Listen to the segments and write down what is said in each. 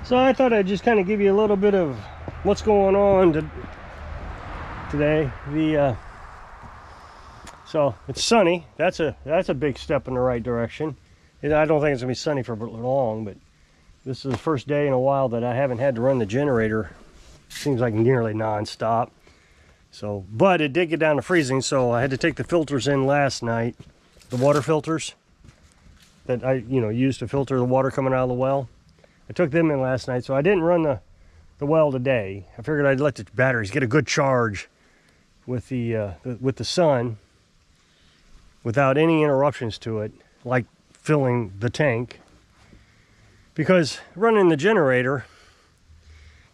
So I thought I'd just kind of give you a little bit of what's going on today. So it's sunny. That's a big step in the right direction. I don't think it's gonna be sunny for long, but this is the first day in a while that I haven't had to run the generator. Seems like nearly non-stop. So, but it did get down to freezing, so I had to take the filters in last night, the water filters that I use to filter the water coming out of the well. I took them in last night, so I didn't run the well today. I figured I'd let the batteries get a good charge with the sun without any interruptions to it, like filling the tank. Because running the generator,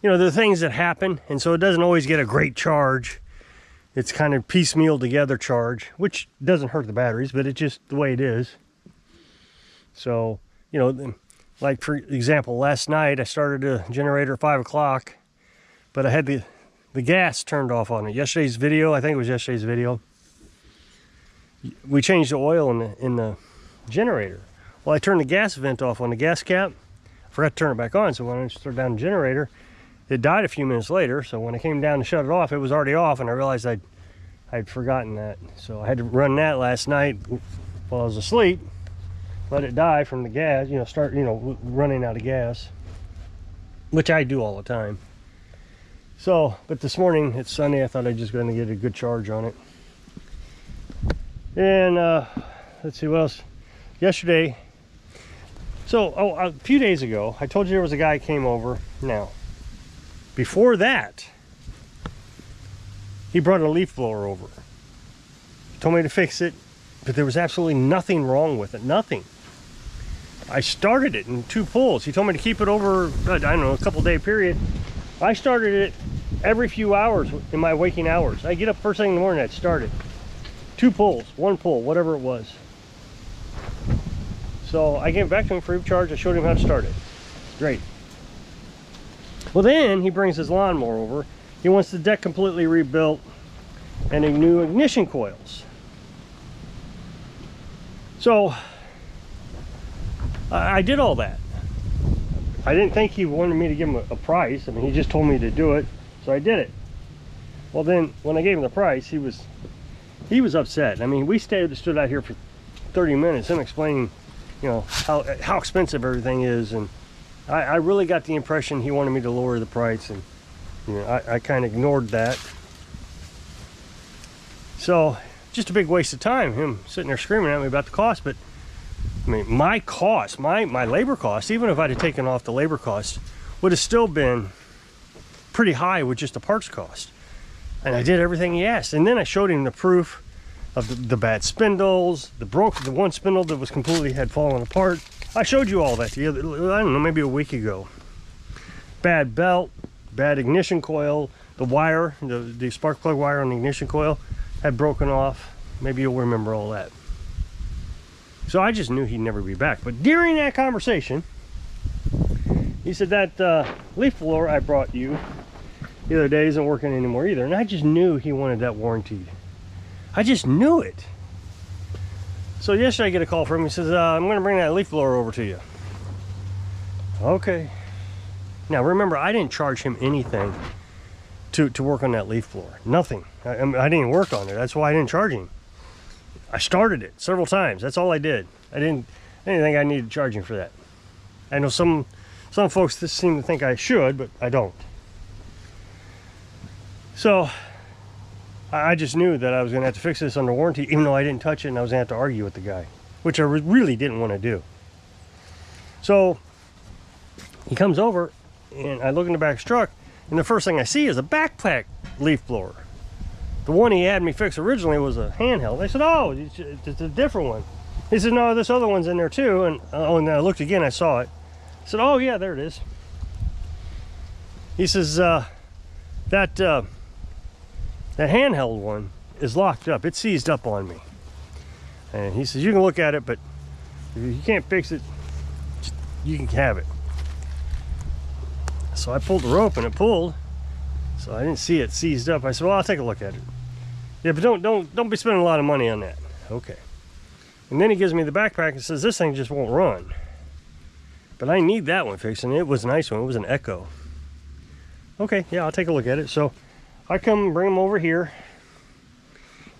there are things that happen, and so it doesn't always get a great charge. It's kind of piecemeal together charge, which doesn't hurt the batteries, but it's just the way it is. So, like for example, last night I started a generator at 5 o'clock, but I had the gas turned off on it. Yesterday's video, I think it was yesterday's video, we changed the oil in the generator. Well, I turned the gas vent off on the gas cap. I forgot to turn it back on, so when I started down the generator, it died a few minutes later. So when I came down to shut it off, it was already off, and I realized I'd forgotten that. So I had to run that last night while I was asleep. Let it die from the gas, start, running out of gas, which I do all the time. So, but this morning it's sunny. I thought I'd just going to get a good charge on it. And let's see what else. Yesterday, so a few days ago, I told you there was a guy came over. Now, before that, he brought a leaf blower over. He told me to fix it, but there was absolutely nothing wrong with it. Nothing. I started it in 2 pulls. He told me to keep it over, I don't know, a couple day period. I started it every few hours in my waking hours. I get up first thing in the morning, I'd start it. 2 pulls, 1 pull, whatever it was. So I gave it back to him free of charge. I showed him how to start it. Great. Well, then he brings his lawnmower over. He wants the deck completely rebuilt and new ignition coils. So I did all that. I didn't think he wanted me to give him a price. I mean, he just told me to do it, so I did it. Well, then when I gave him the price, he was upset. I mean, we stood out here for 30 minutes, him explaining, how expensive everything is, and I really got the impression he wanted me to lower the price, and I kind of ignored that. So just a big waste of time, him sitting there screaming at me about the cost. But I mean, my cost, my labor cost, even if I'd have taken off the labor cost, would have still been pretty high with just the parts cost. And I did everything he asked. And then I showed him the proof of the bad spindles, the one spindle that was completely had fallen apart. I showed you all that, I don't know, maybe a week ago. Bad belt, bad ignition coil, the wire, the spark plug wire on the ignition coil had broken off. Maybe you'll remember all that. So I just knew he'd never be back. But during that conversation, he said that leaf blower I brought you the other day isn't working anymore either. And I just knew he wanted that warranted. I just knew it. So yesterday I get a call from him. He says, I'm going to bring that leaf blower over to you. Okay. Now remember, I didn't charge him anything to work on that leaf blower. Nothing. I didn't even work on it. That's why I didn't charge him. I started it several times. That's all I did. I didn't think I needed charging for that. I know some folks seem to think I should, but I don't. So I just knew that I was going to have to fix this under warranty, even though I didn't touch it, and I was going to have to argue with the guy, which I really didn't want to do. So he comes over, and I look in the back of his truck, and the first thing I see is a backpack leaf blower. The one he had me fix originally was a handheld. I said, oh, it's a different one. He said, no, this other one's in there too. And then I looked again, I saw it. I said, oh yeah, there it is. He says, that handheld one is locked up. It's seized up on me. And he says, you can look at it, but if you can't fix it, you can have it. So I pulled the rope and it pulled. So I didn't see it seized up. I said, well, I'll take a look at it. Yeah, but don't be spending a lot of money on that. Okay. And then he gives me the backpack and says, this thing just won't run. But I need that one fixed, and it was a nice one. It was an Echo. Okay, yeah, I'll take a look at it. So I come and bring them over here,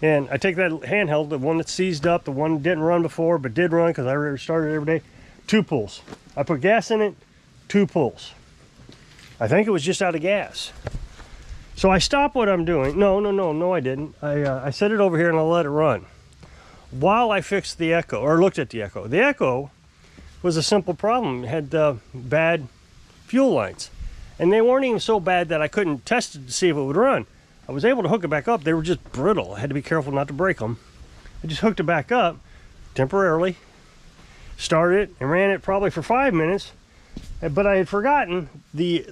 and I take that handheld, the one that's seized up, the one that didn't run before but did run because I restarted it every day. 2 pulls. I put gas in it, 2 pulls. I think it was just out of gas. So I stop what I'm doing. No, I didn't. I set it over here and I let it run while I fixed the Echo, or looked at the Echo. The Echo was a simple problem. It had bad fuel lines, and they weren't even so bad that I couldn't test it to see if it would run. I was able to hook it back up. They were just brittle. I had to be careful not to break them. I just hooked it back up temporarily, started it, and ran it probably for 5 minutes, but I had forgotten the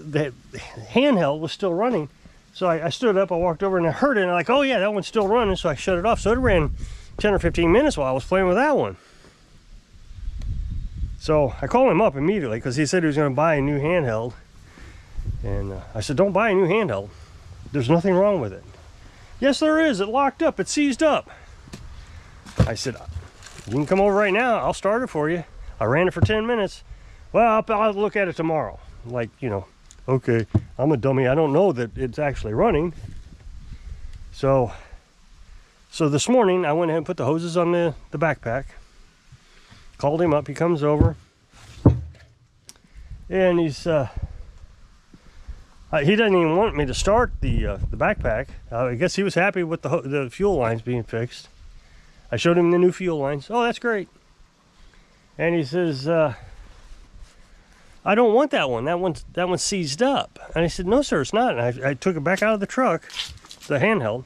handheld was still running. So I stood up, I walked over, and I heard it, and I'm like, oh yeah, that one's still running, so I shut it off. So it ran 10 or 15 minutes while I was playing with that one. So I called him up immediately because he said he was going to buy a new handheld. And I said, don't buy a new handheld. There's nothing wrong with it. Yes, there is. It locked up. It's seized up. I said, you can come over right now. I'll start it for you. I ran it for 10 minutes. Well, I'll look at it tomorrow. Like, you know, okay, I'm a dummy. I don't know that it's actually running. So this morning I went ahead and put the hoses on the backpack. Called him up. He comes over, and he's he doesn't even want me to start the backpack. I guess he was happy with the fuel lines being fixed. I showed him the new fuel lines. Oh, that's great. And he says, I don't want that one. That one's seized up. And I said, no, sir, it's not. And I took it back out of the truck, the handheld.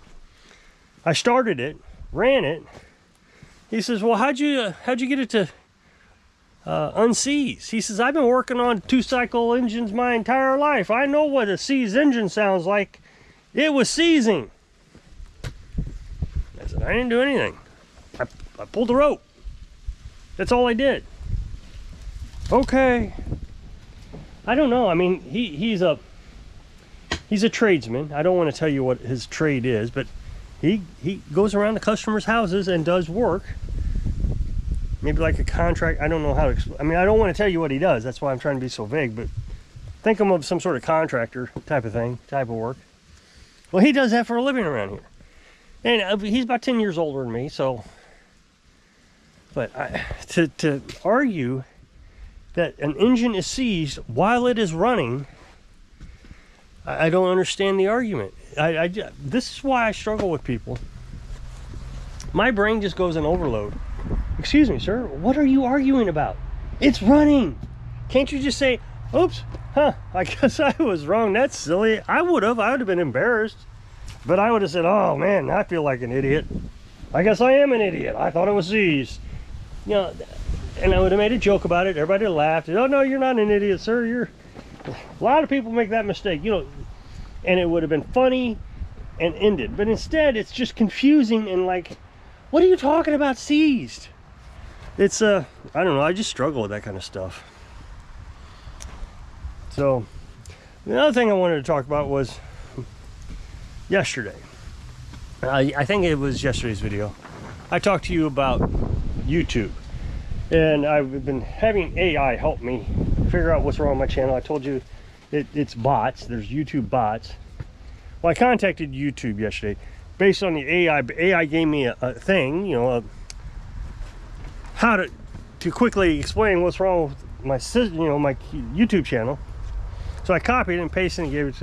I started it, ran it. He says, well, how'd you get it to unseize? He says, I've been working on 2-cycle engines my entire life. I know what a seized engine sounds like. It was seizing. I said, I didn't do anything. I pulled the rope. That's all I did. Okay. I don't know. I mean, he's a tradesman. I don't want to tell you what his trade is, but he goes around the customers' houses and does work. Maybe like a contract. I don't know how to explain. I mean, I don't want to tell you what he does. That's why I'm trying to be so vague, but think of some sort of contractor type of thing, type of work. Well, he does that for a living around here. And he's about 10 years older than me, so. But to argue that an engine is seized while it is running, I don't understand the argument. This is why I struggle with people. My brain just goes in overload. Excuse me, sir, what are you arguing about? It's running. Can't you just say, oops, I guess I was wrong. That's silly. I would have been embarrassed. But I would have said, oh man, I feel like an idiot. I guess I am an idiot. I thought it was seized. You know, and I would have made a joke about it. Everybody laughed. Oh no, you're not an idiot, sir. A lot of people make that mistake, you know, and it would have been funny and ended. But instead, it's just confusing and like, what are you talking about seized? It's I don't know, I just struggle with that kind of stuff. So the other thing I wanted to talk about was yesterday. I think it was yesterday's video. I talked to you about YouTube, and I've been having AI help me figure out what's wrong with my channel. I told you it's bots. There's YouTube bots. Well, I contacted YouTube yesterday based on the AI. AI gave me a thing, you know, how to quickly explain what's wrong with my my YouTube channel. So I copied and pasted and gave it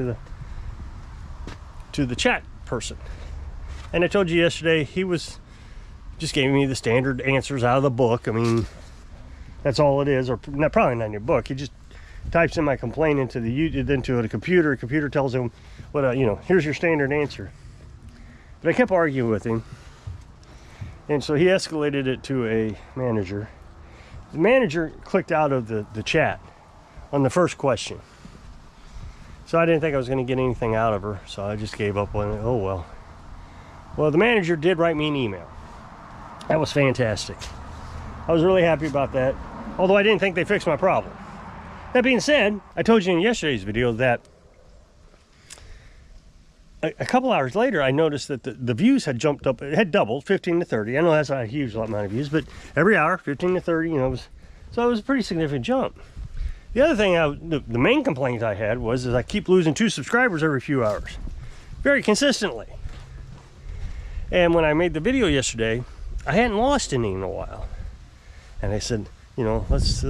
to the chat person. And I told you yesterday, he was just giving me the standard answers out of the book. I mean, that's all it is, or probably not in your book. He just types in my complaint into the computer. The computer tells him what here's your standard answer. But I kept arguing with him, and so he escalated it to a manager. The manager clicked out of the chat on the first question. So I didn't think I was going to get anything out of her, so I just gave up on it. Oh well. Well, the manager did write me an email. That was fantastic. I was really happy about that, although I didn't think they fixed my problem. That being said, I told you in yesterday's video that a couple hours later, I noticed that the views had jumped up. It had doubled, 15 to 30. I know that's not a huge amount of views, but every hour, 15 to 30, so it was a pretty significant jump. The other thing, the main complaint I had was I keep losing 2 subscribers every few hours, very consistently. And when I made the video yesterday, I hadn't lost any in a while. And I said, you know, let's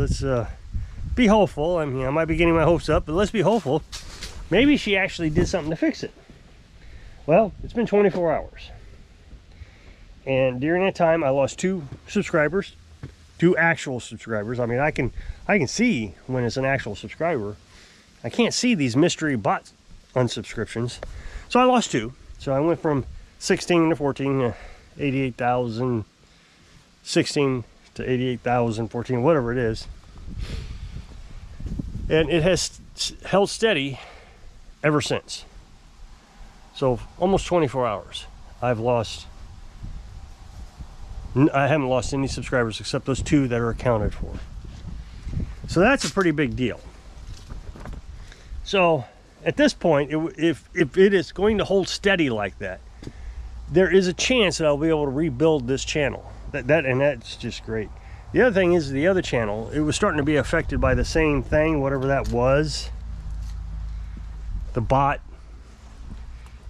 be hopeful. I mean, I might be getting my hopes up, but let's be hopeful. Maybe she actually did something to fix it. Well, it's been 24 hours. And during that time, I lost 2 subscribers, 2 actual subscribers. I mean, I can see when it's an actual subscriber. I can't see these mystery bot unsubscriptions. So I lost 2. So I went from 16 to 14 to 88,000, 16 to 88,000, 14, whatever it is. And it has held steady ever since. So almost 24 hours. I haven't lost any subscribers except those 2 that are accounted for. So that's a pretty big deal. So at this point, if it is going to hold steady like that, there is a chance that I'll be able to rebuild this channel. And that's just great. The other thing is the other channel, it was starting to be affected by the same thing, whatever that was, the bot.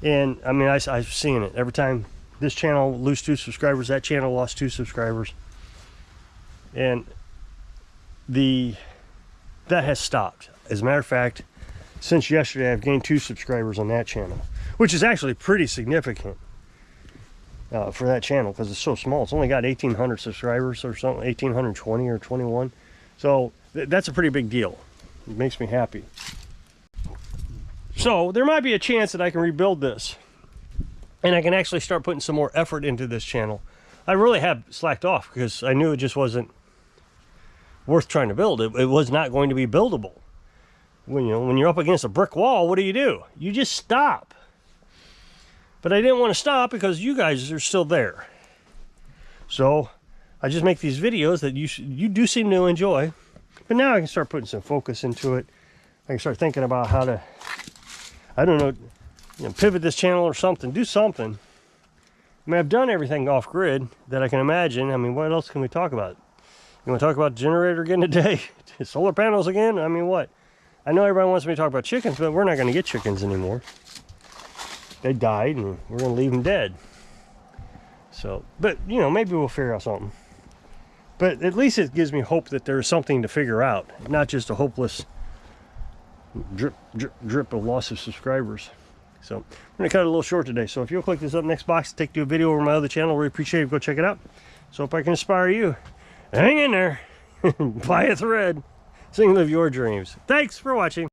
And I mean, I've seen it every time. This channel lose 2 subscribers, that channel lost 2 subscribers, and that has stopped. As a matter of fact, since yesterday, I've gained 2 subscribers on that channel, which is actually pretty significant for that channel because it's so small. It's only got 1,800 subscribers or something, 1,820 or 21. So that's a pretty big deal. It makes me happy. So there might be a chance that I can rebuild this, and I can actually start putting some more effort into this channel. I really have slacked off because I knew it just wasn't worth trying to build. It was not going to be buildable. When you're up against a brick wall, what do? You just stop. But I didn't want to stop because you guys are still there. So I just make these videos that you do seem to enjoy. But now I can start putting some focus into it. I can start thinking about how to, I don't know, pivot this channel or something. Do something. I mean, I've done everything off grid that I can imagine. I mean, what else can we talk about? You want to talk about the generator again today? Solar panels again? I mean, what? I know everybody wants me to talk about chickens, but we're not going to get chickens anymore. They died, and we're going to leave them dead. So, but, maybe we'll figure out something. But at least it gives me hope that there's something to figure out, not just a hopeless drip, drip, drip of loss of subscribers. So, I'm going to cut it a little short today. So, if you'll click this up next box to take to a video over my other channel, really appreciate it. Go check it out. So, if I can inspire you, hang in there. Buy a thread. Sing, live your dreams. Thanks for watching.